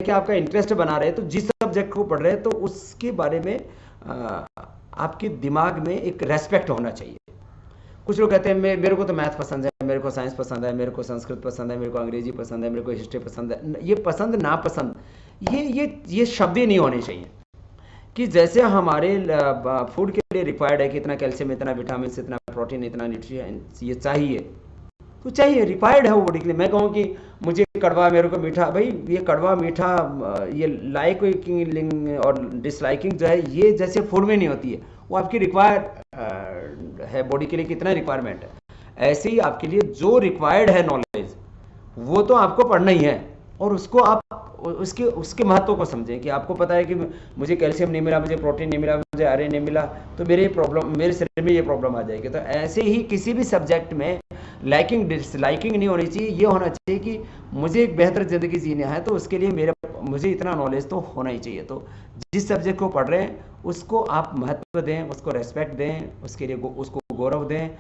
कि आपका इंटरेस्ट बना रहे हैं, तो जिस सब्जेक्ट को पढ़ रहे हैं तो उसके बारे में आपके दिमाग में एक रेस्पेक्ट होना चाहिए। कुछ लोग कहते हैं मेरे को तो मैथ पसंद है, मेरे को साइंस पसंद है, मेरे को संस्कृत पसंद है, मेरे को अंग्रेजी पसंद है, मेरे को हिस्ट्री पसंद है। ये पसंद नापसंद ये शब्द ही नहीं होने चाहिए। कि जैसे हमारे फूड के लिए रिक्वायर्ड है कि इतना कैल्शियम, इतना विटामिन, इतना प्रोटीन, इतना न्यूट्रिएंट्स ये चाहिए, तो चाहिए, रिक्वायर्ड है वो बॉडी के लिए। मैं कहूँ कि मुझे कड़वा, मेरे को मीठा, भाई ये कड़वा मीठा, ये लाइकिंग और डिसलाइकिंग जो है ये जैसे फूड में नहीं होती है, वो आपकी रिक्वायर्ड है बॉडी के लिए, कितना रिक्वायरमेंट है। ऐसे ही आपके लिए जो रिक्वायर्ड है नॉलेज, वो तो आपको पढ़ना ही है, और उसको आप उसके महत्व को समझें। कि आपको पता है कि मुझे कैल्शियम नहीं मिला, मुझे प्रोटीन नहीं मिला, मुझे आयरन नहीं मिला, तो मेरे शरीर में ये प्रॉब्लम आ जाएगी। तो ऐसे ही किसी भी सब्जेक्ट में लाइकिंग डिसलाइकिंग नहीं होनी चाहिए। ये होना चाहिए कि मुझे एक बेहतर ज़िंदगी जीना है, तो उसके लिए मुझे इतना नॉलेज तो होना ही चाहिए। तो जिस सब्जेक्ट को पढ़ रहे हैं उसको आप महत्व दें, उसको रेस्पेक्ट दें, उसके लिए उसको गौरव दें,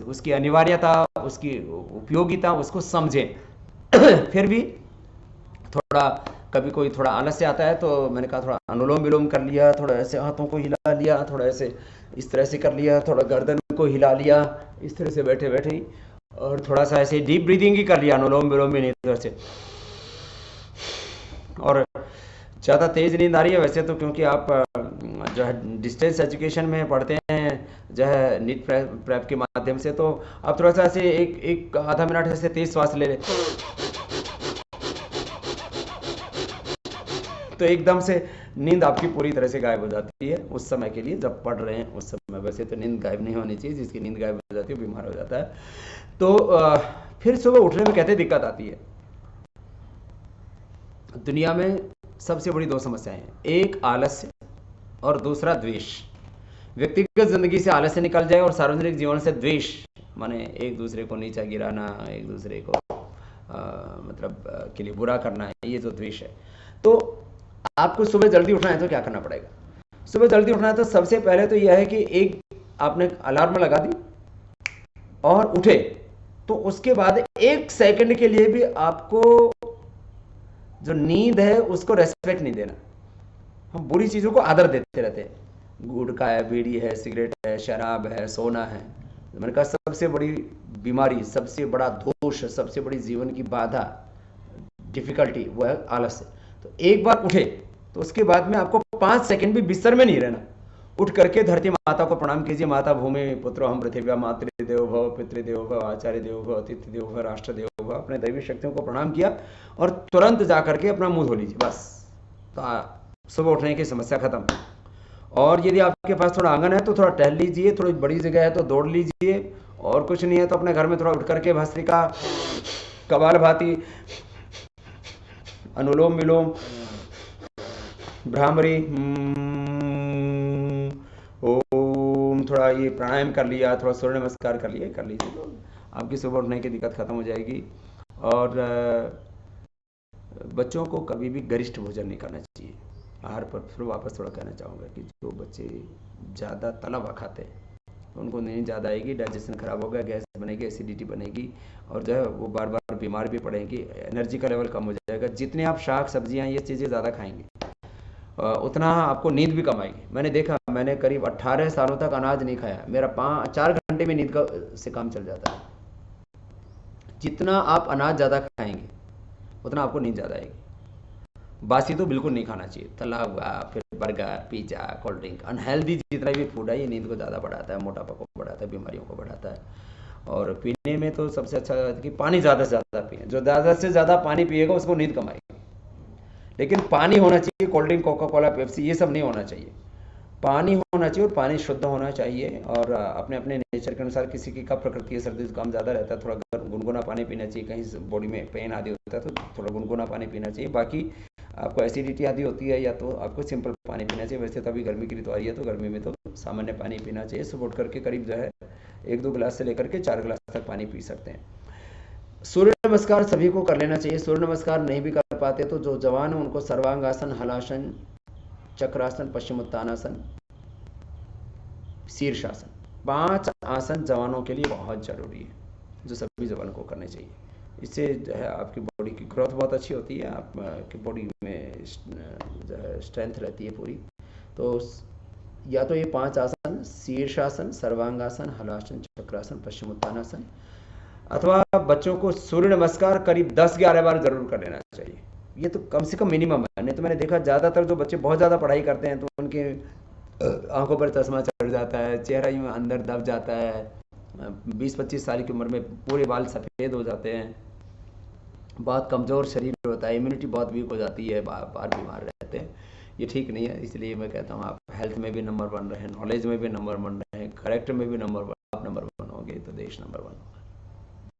उसकी अनिवार्यता, उसकी उपयोगिता उसको समझें। फिर भी थोड़ा कभी कोई थोड़ा आलस्य आता है तो मैंने कहा थोड़ा अनुलोम विलोम कर लिया, थोड़ा ऐसे हाथों को हिला लिया, थोड़ा ऐसे इस तरह से कर लिया, थोड़ा गर्दन को हिला लिया इस तरह से बैठे बैठे ही, और थोड़ा सा ऐसे डीप ब्रीदिंग ही कर लिया, अनुलोम विलोम भी नहीं, इधर से। और ज़्यादा तेज़ नींद आ रही है वैसे तो, क्योंकि आप जो है डिस्टेंस एजुकेशन में पढ़ते हैं जो है नीट प्रेप के माध्यम से, तो आप थोड़ा सा ऐसे एक आधा मिनट ऐसे तेज श्वास ले लें, तो एकदम से नींद आपकी पूरी तरह से गायब हो जाती है उस समय के लिए, जब पढ़ रहे हैं उस समय। वैसे तो नींद गायब नहीं होनी चाहिए, जिसकी नींद गायब हो जाती है वो बीमार हो जाता है। तो फिर सुबह उठने में कहते दिक्कत आती है। दुनिया में सबसे बड़ी दो समस्याएं हैं, एक आलस्य और दूसरा द्वेष। व्यक्तिगत जिंदगी से आलस्य निकल जाए और सार्वजनिक जीवन से द्वेष, माने एक दूसरे को नीचा गिराना, एक दूसरे को के लिए बुरा करना है, ये जो द्वेष है। तो आपको सुबह जल्दी उठना है तो क्या करना पड़ेगा? सुबह जल्दी उठना है तो सबसे पहले तो यह है कि एक आपने अलार्म लगा दी और उठे, तो उसके बाद 1 सेकंड के लिए भी आपको जो नींद है उसको रेस्पेक्ट नहीं देना। हम बुरी चीजों को आदर देते रहते हैं, गुटखा है, बीड़ी है, सिगरेट है, शराब है, सोना है। मैंने कहा सबसे बड़ी बीमारी, सबसे बड़ा दोष, सबसे बड़ी जीवन की बाधा, डिफिकल्टी, वो है आलस्य। तो एक बार उठे तो उसके बाद में आपको 5 सेकंड भी बिस्तर में नहीं रहना। उठ करके धरती माता को प्रणाम कीजिए। माता भूमि पुत्रो हम पृथिव्या, मातृदेवो भव, पितृदेवो भव, आचार्य देवो भव, अतिथि देवो भव, राष्ट्र देवो भव। अपने दैवी शक्तियों को प्रणाम किया और तुरंत जा करके अपना मुंह धो लीजिए, बस। तो सुबह उठने की समस्या खत्म। और यदि आपके पास थोड़ा आंगन है तो थोड़ा टहल लीजिए, थोड़ी बड़ी जगह है तो दौड़ लीजिए, और कुछ नहीं है तो अपने घर में थोड़ा उठ करके भस्त्रिका, कपालभाति, अनुलोम विलोम, भ्रामरी, ओम, थोड़ा ये प्राणायाम कर लिया, थोड़ा सूर्य नमस्कार कर लीजिए, तो आपकी सुबह उठने की दिक्कत खत्म हो जाएगी। और बच्चों को कभी भी गरिष्ठ भोजन नहीं करना चाहिए। आहार पर फिर वापस थोड़ा कहना चाहूँगा कि जो बच्चे ज़्यादा तला हुआ खाते हैं उनको नींद ज़्यादा आएगी, डाइजेशन खराब होगा, गैस बनेगी, एसिडिटी बनेगी, और जो है वो बार बार बीमार भी पड़ेंगी, एनर्जी का लेवल कम हो जाएगा। जितने आप शाक सब्जियाँ ये चीज़ें ज़्यादा खाएंगे उतना आपको नींद भी कम आएगी। मैंने देखा, मैंने करीब 18 सालों तक अनाज नहीं खाया, मेरा 4 घंटे में नींद से काम चल जाता है। जितना आप अनाज ज़्यादा खाएंगे उतना आपको नींद ज़्यादा आएगी। बासी तो बिल्कुल नहीं खाना चाहिए, तला हुआ, फिर burger, pizza, cold drink, unhealthy जितना भी फूड है ये नींद को ज़्यादा बढ़ाता है, मोटापा को बढ़ाता है, बीमारियों को बढ़ाता है। और पीने में तो सबसे अच्छा है कि पानी ज़्यादा से ज़्यादा पिए। जो ज़्यादा से ज़्यादा पानी पिएगा उसको नींद कम आएगी। लेकिन पानी होना चाहिए, cold drink, Coca Cola, Pepsi ये सब नहीं होना चाहिए। पानी होना चाहिए, और पानी शुद्ध होना चाहिए। और अपने अपने नेचर के अनुसार, किसी की कफ प्रकृति है, सर्दी जुकाम ज़्यादा रहता है, थोड़ा गुनगुना पानी पीना चाहिए। कहीं बॉडी में पेन आदि होता है तो थोड़ा गुनगुना पानी पीना चाहिए। बाकी आपको एसिडिटी आदि होती है या तो आपको सिंपल पानी पीना चाहिए। वैसे तो अभी गर्मी की ऋतु आ रही है तो गर्मी में तो सामान्य पानी पीना चाहिए। सुबह उठ करके करीब जो है 1-2 गिलास से लेकर के 4 गिलास तक पानी पी सकते हैं। सूर्य नमस्कार सभी को कर लेना चाहिए। सूर्य नमस्कार नहीं भी कर पाते तो जो जवान है उनको सर्वांगासन, हलासन, चक्रासन, पश्चिमोत्तानासन, शीर्षासन, 5 आसन जवानों के लिए बहुत जरूरी है, जो सभी जवानों को करने चाहिए। इससे जो है आपकी बॉडी की ग्रोथ बहुत अच्छी होती है, आपकी बॉडी में स्ट्रेंथ रहती है पूरी। तो या तो ये 5 आसन, शीर्षासन, सर्वांगासन, हलासन, चक्रासन, पश्चिमोत्तानासन, अथवा बच्चों को सूर्य नमस्कार करीब 10-11 बार जरूर कर लेना चाहिए। ये तो कम से कम मिनिमम है। नहीं तो मैंने देखा ज़्यादातर जो बच्चे बहुत ज़्यादा पढ़ाई करते हैं तो उनके आंखों पर चश्मा चढ़ जाता है, चेहरा यूँ अंदर दब जाता है, 20-25 साल की उम्र में पूरे बाल सफ़ेद हो जाते हैं, बहुत कमज़ोर शरीर होता है, इम्यूनिटी बहुत वीक हो जाती है, बार बार बीमार रहते हैं। ये ठीक नहीं है। इसलिए मैं कहता हूँ आप हेल्थ में भी नंबर 1 रहें, नॉलेज में भी नंबर 1 रहें, करेक्टर में भी नंबर 1। आप नंबर 1 होंगे तो देश नंबर 1 होगा।